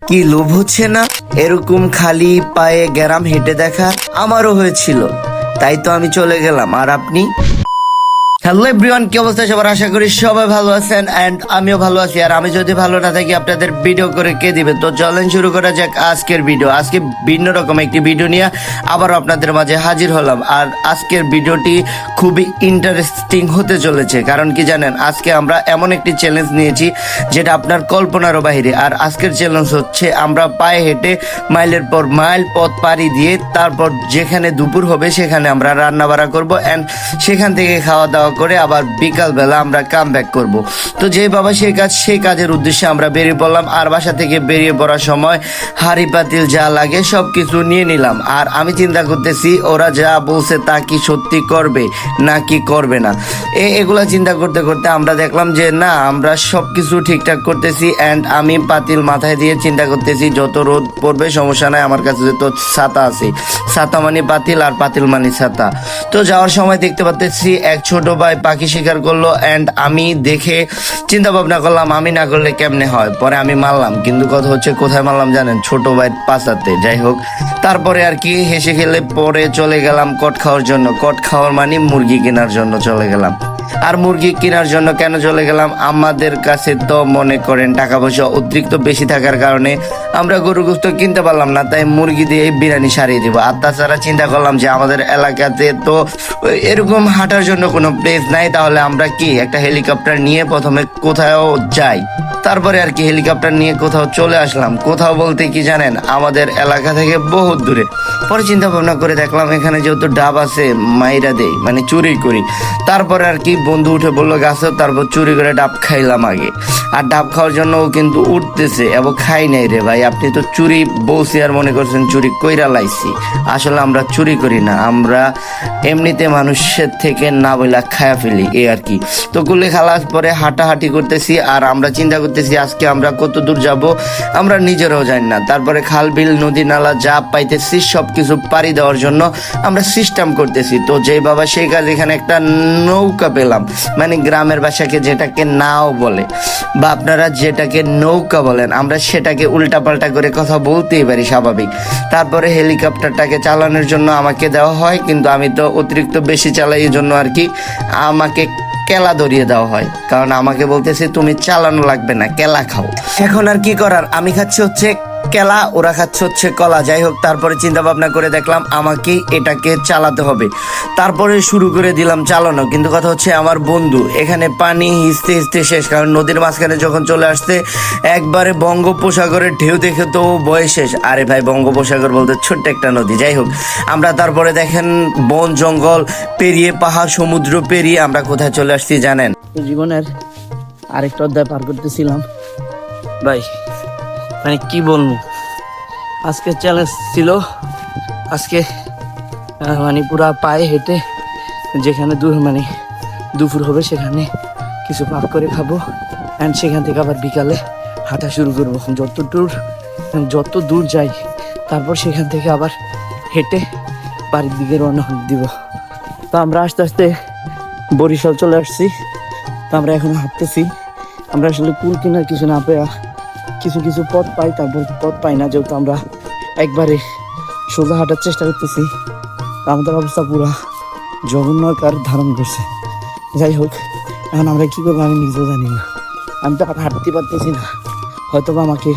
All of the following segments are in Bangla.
কি লোভ হচ্ছে না এরকম খালি পায়ে গ্রাম হেঁটে দেখা? আমারও হয়েছিল, তাই তো আমি চলে গেলাম। আর আপনি? হ্যালো এভরিওয়ান, কি অবস্থা সবার? আশা করি সবাই ভালো আছেন এন্ড আমিও ভালো আছি। আর আমি যদি ভালো না থাকি আপনাদের ভিডিও করে কে দিবে? তো চলেন শুরু করা যাক আজকের ভিডিও। আজকে ভিন্ন রকম একটি ভিডিও নিয়ে আবারও আপনাদের মাঝে হাজির হলাম। আর আজকের ভিডিওটি খুবই ইন্টারেস্টিং হতে চলেছে, কারণ কি জানেন, আজকে আমরা এমন একটি চ্যালেঞ্জ নিয়েছি যেটা আপনার কল্পনারও বাহিরে। আর আজকের চ্যালেঞ্জ হচ্ছে আমরা পায়ে হেঁটে মাইলের পর মাইল পথ পাড়ি দিয়ে তারপর যেখানে দুপুর হবে সেখানে আমরা রান্না বাড়া করবো এন্ড সেখান থেকে খাওয়া দাওয়া করে আবার বিকালবেলা আমরা কাম ব্যাক করবো। তো যে বাবা সেই কাজের উদ্দেশ্যে আমরা বেরিয়ে পড়লাম। আর বাসা থেকে বেরিয়ে পড়ার সময় হাঁড়ি পাতিল যা লাগে সব কিছু নিয়ে নিলাম। আর আমি চিন্তা করতেছি ওরা যা বলছে তা কি সত্যি করবে নাকি করবে না। এগুলা চিন্তা করতে করতে আমরা দেখলাম যে না, আমরা সব কিছু ঠিকঠাক করতেছি এন্ড আমি পাতিল মাথায় দিয়ে চিন্তা করতেছি যত রোদ পড়বে সমস্যা নাই, আমার কাছে তো ছাতা আছে। ছাতা মানে পাতিল আর পাতিল মানে ছাতা। তো যাওয়ার সময় দেখতে পাচ্ছি এক ছোট ভাই পাখি শিকার করলো এন্ড আমি দেখে চিন্তা ভাবনা করলাম আমি না করলে কেমনে হয়। পরে আমি মারলাম, কিন্তু কথা হচ্ছে কোথায় মারলাম জানেন? ছোট ভাইয়ের পাশাতে। যাই হোক, তারপরে আর কি হেসে খেলে পরে চলে গেলাম কট খাওয়ার জন্য। কট খাওয়ার মানে মুরগি কেনার জন্য চলে গেলাম। আর মুরগি কেনার জন্য কেন চলে গেলাম? আমাদের কাছে তো মনে করেন টাকা পয়সা অতিরিক্ত বেশি থাকার কারণে আমরা গরু গোস্ত কিনতে পারলাম না, তাই মুরগি দিয়ে বিরিয়ানি সারিয়ে দিব। আর তাছাড়া চিন্তা করলাম যে আমাদের এলাকাতে তো এরকম হাঁটার জন্য কোনো প্লেস নাই, তাহলে আমরা কি একটা হেলিকপ্টার নিয়ে প্রথমে কোথাও যাই। তারপরে আর কি হেলিকপ্টার নিয়ে কোথাও চলে আসলাম। কোথাও বলতে কি জানেন, আমাদের এলাকা থেকে বহুত দূরে। পরে চিন্তা ভাবনা করে দেখলাম এখানে যেহেতু ডাব আছে মাইরা দেই, মানে চুরি করি। তারপরে আর কি বন্ধু উঠে বললো গাছে, তারপর চুরি করে ডাব খাইলাম আগে। আর ডাব খাওয়ার জন্য ও কিন্তু উঠতেছে এবং খাই নাই রে ভাই, আপনি তো চুরি বলছি আর মনে করছেন চুরি কইরা লাইছি। আসলে আমরা চুরি করি না, আমরা এমনিতে মানুষের থেকে না বইলা খায়া ফেলি, এই আর কি। তো গুলি খালাস পরে হাঁটাহাঁটি করতেছি আর আমরা চিন্তা করতেছি আজকে আমরা কত দূর যাব আমরা নিজেরাও জানি না। তারপরে খাল বিল নদী নালা যা পাইতেছি সব কিছু পাড়ি দেওয়ার জন্য আমরা সিস্টেম করতেছি। তো যে বাবা সেই কাজ, এখানে একটা নৌকা পেলাম, মানে গ্রামের ভাষাকে যেটাকে নাও বলে বা আপনারা যেটাকে নৌকা বলেন, আমরা সেটাকে উল্টাপাল্টা করে কথা বলতেই পারি, স্বাভাবিক। তারপরে হেলিকপ্টারটাকে চালানোর জন্য আমাকে দেওয়া হয়, কিন্তু আমি তো অতিরিক্ত বেশি চালাই, এই জন্য আর কি আমাকে কেলা ধরিয়ে দেওয়া হয়, কারণ আমাকে বলতেছে তুমি চালানো লাগবে না, কেলা খাও। এখন আর কি করার, আমি খাচ্ছি হচ্ছে কেলা, ওরা খাচ্ছে হচ্ছে কলা। যাই হোক, তারপরে চিন্তা ভাবনা করে দেখলাম আমাকেই এটাকে চালাতে হবে। তারপরে শুরু করে দিলাম চালানো, কিন্তু কথা হচ্ছে আমার বন্ধু এখানে পানি হিসতে হিসতে শেষ, কারণ নদীর মাঝখানে যখন চলে আসছে একবারে বঙ্গোপসাগরের ঢেউ দেখে তো বয়ে শেষ। আরে ভাই, বঙ্গোপসাগর বলতে ছোট্ট একটা নদী। যাই হোক, আমরা তারপরে দেখেন বন জঙ্গল পেরিয়ে পাহাড় সমুদ্র পেরিয়ে আমরা কোথায় চলে আসছি জানেন? জীবনের আরেকটা অধ্যায় পার করতেছিলাম ভাই, মানে কি বলবো, আজকে চ্যালেঞ্জ ছিল। আজকে মানে পুরা পায়ে হেঁটে যেখানে মানে দুপুর হবে সেখানে কিছু পাক করে খাবো অ্যান্ড সেখান থেকে আবার বিকালে হাঁটা শুরু করবো যত দূর যাই। তারপর সেখান থেকে আবার হেঁটে বাড়ির দিকে রওনা দিব। তো আমরা আস্তে আস্তে বরিশাল চলে আসছি। তো আমরা এখন হাঁটতেছি। আমরা আসলে কুল কেনার কিছু না পেয়ে কিছু পথ পাই, তারপর পথ পাই না, যেহেতু আমরা একবারে সোজা হাঁটার চেষ্টা করতেছি। আমাদের অবস্থা পুরো জঘন্যকার ধারণ করছে। যাই হোক, এখন আমরা কী করবো আমি নিজেও জানি না। আমি তো আর হাঁটতে পারতেছি না, হয়তো বা আমাকে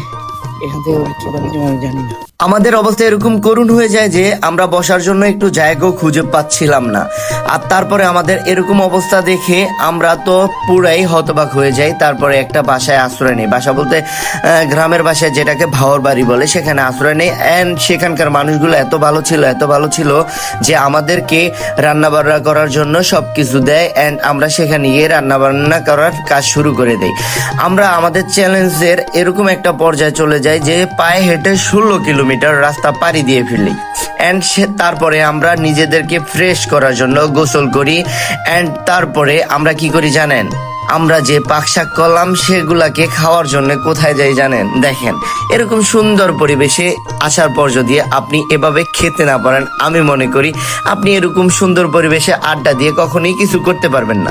এখান থেকে কী পারবে আমি জানি না। আমাদের অবস্থা এরকম করুণ হয়ে যায় যে আমরা বসার জন্য একটু জায়গাও খুঁজে পাচ্ছিলাম না। আর তারপরে আমাদের এরকম অবস্থা দেখে আমরা তো পুরাই হতবাক হয়ে যাই। তারপরে একটা বাসায় আশ্রয় নেই, বাসা বলতে গ্রামের বাসায় যেটাকে ভাওয়ার বাড়ি বলে, সেখানে আশ্রয় নেই। অ্যান্ড সেখানকার মানুষগুলো এত ভালো ছিল যে আমাদেরকে রান্নাবান্না করার জন্য সব কিছু দেয় অ্যান্ড আমরা সেখানে গিয়ে রান্নাবান্না করার কাজ শুরু করে দেই। আমরা আমাদের চ্যালেঞ্জের এরকম একটা পর্যায়ে চলে যাই যে পায়ে হেঁটে 16 কিলোমিটার রাস্তা পাড়ি দিয়ে ফেলি অ্যান্ড তারপরে আমরা নিজেদেরকে ফ্রেশ করার জন্য গোসল করি অ্যান্ড তারপরে আমরা কি করি জানেন? আমরা যে পাকশাক করলাম সেগুলাকে খাওয়ার জন্য কোথায় যাই জানেন? দেখেন, এরকম সুন্দর পরিবেশে আসার পর যদি আপনি এভাবে খেতে না পারেন, আমি মনে করি আপনি এরকম সুন্দর পরিবেশে আড্ডা দিয়ে কখনোই কিছু করতে পারবেন না।